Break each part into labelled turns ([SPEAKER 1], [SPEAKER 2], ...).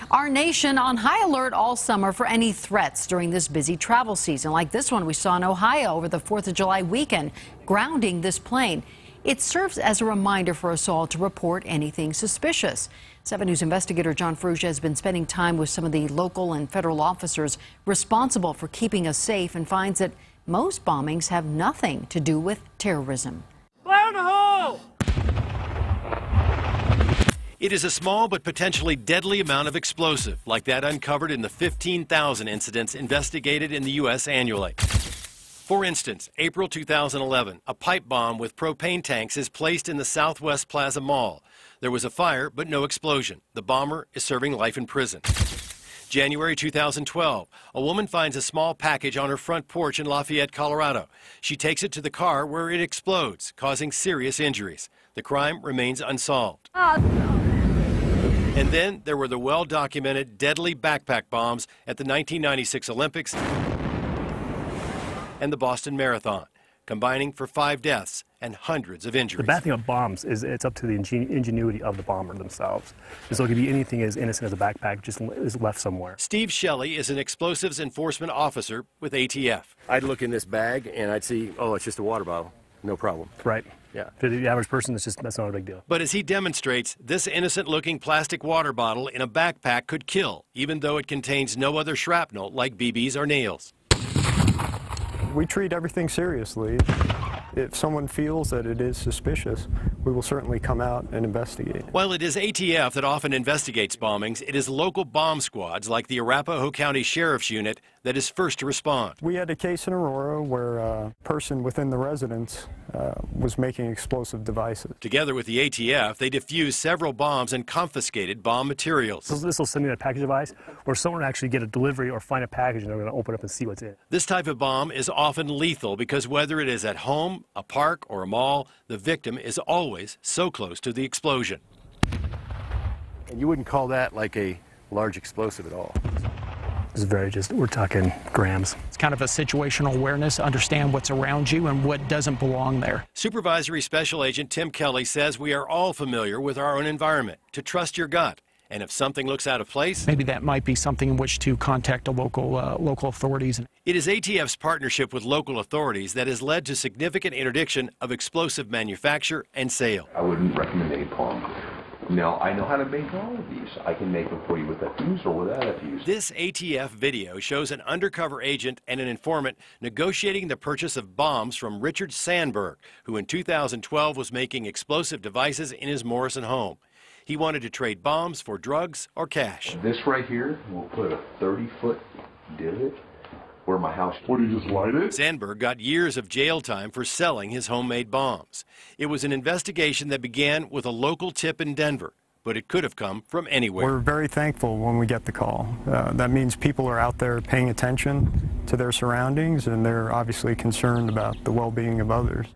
[SPEAKER 1] Our nation on high alert all summer for any threats during this busy travel season, like this one we saw in Ohio over the 4th of July weekend, grounding this plane. It serves as a reminder for us all to report anything suspicious. 7 News investigator John Ferrugia has been spending time with some of the local and federal officers responsible for keeping us safe and finds that most bombings have nothing to do with terrorism.
[SPEAKER 2] Fire in the hole!
[SPEAKER 3] It is a small but potentially deadly amount of explosive, like that uncovered in the 15,000 incidents investigated in the U.S. annually. For instance, April 2011, a pipe bomb with propane tanks is placed in the Southwest Plaza Mall. There was a fire, but no explosion. The bomber is serving life in prison. January 2012, a woman finds a small package on her front porch in Lafayette, Colorado. She takes it to the car where it explodes, causing serious injuries. The crime remains unsolved. And then there were the well-documented deadly backpack bombs at the 1996 Olympics and the Boston Marathon, combining for 5 deaths and hundreds of injuries.
[SPEAKER 4] The bad thing about bombs is it's up to the ingenuity of the bomber themselves. So it could be anything as innocent as a backpack just is left somewhere.
[SPEAKER 3] Steve Shelley is an explosives enforcement officer with ATF.
[SPEAKER 5] I'd look in this bag and I'd see, oh, it's just a water bottle. No problem.
[SPEAKER 4] Right.
[SPEAKER 5] Yeah.
[SPEAKER 4] For the average person, that's not a big deal.
[SPEAKER 3] But as he demonstrates, this innocent-looking plastic water bottle in a backpack could kill, even though it contains no other shrapnel like BBs or nails.
[SPEAKER 6] We treat everything seriously. If someone feels that it is suspicious, we will certainly come out and investigate.
[SPEAKER 3] While it is ATF that often investigates bombings, it is local bomb squads like the Arapahoe County Sheriff's Unit that is first to respond.
[SPEAKER 6] We had a case in Aurora where a person within the residence was making explosive devices.
[SPEAKER 3] Together with the ATF, they defused several bombs and confiscated bomb materials.
[SPEAKER 4] So this will send me a package device where someone will actually get a delivery or find a package and they're going to open it up and see what's in it.
[SPEAKER 3] This type of bomb is often lethal because whether it is at home, a park, or a mall, the victim is always so close to the explosion.
[SPEAKER 5] And you wouldn't call that like a large explosive at all.
[SPEAKER 4] It's we're talking grams.
[SPEAKER 2] It's kind of a situational awareness, understand what's around you and what doesn't belong there.
[SPEAKER 3] Supervisory Special Agent Tim Kelly says we are all familiar with our own environment, to trust your gut. And if something looks out of place,
[SPEAKER 2] maybe that might be something in which to contact the local authorities.
[SPEAKER 3] It is ATF's partnership with local authorities that has led to significant interdiction of explosive manufacture and sale.
[SPEAKER 7] I wouldn't recommend napalm. Now, I know how to make all of these. I can make them for you with a fuse or without a fuse.
[SPEAKER 3] This ATF video shows an undercover agent and an informant negotiating the purchase of bombs from Richard Sandberg, who in 2012 was making explosive devices in his Morrison home. He wanted to trade bombs for drugs or cash.
[SPEAKER 7] This right here, we'll put a 30-foot divot where my house...
[SPEAKER 8] What, do you just light it?
[SPEAKER 3] Sandberg got years of jail time for selling his homemade bombs. It was an investigation that began with a local tip in Denver, but it could have come from anywhere.
[SPEAKER 6] We're very thankful when we get the call. That means people are out there paying attention to their surroundings, and they're obviously concerned about the well-being of others.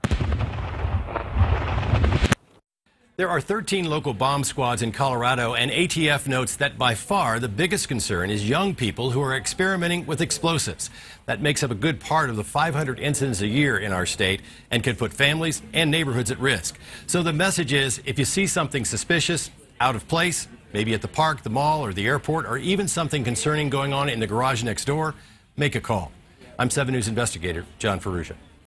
[SPEAKER 3] There are 13 local bomb squads in Colorado, and ATF notes that by far the biggest concern is young people who are experimenting with explosives. That makes up a good part of the 500 incidents a year in our state and can put families and neighborhoods at risk. So the message is, if you see something suspicious, out of place, maybe at the park, the mall, or the airport, or even something concerning going on in the garage next door, make a call. I'm 7 News investigator John Ferrugia.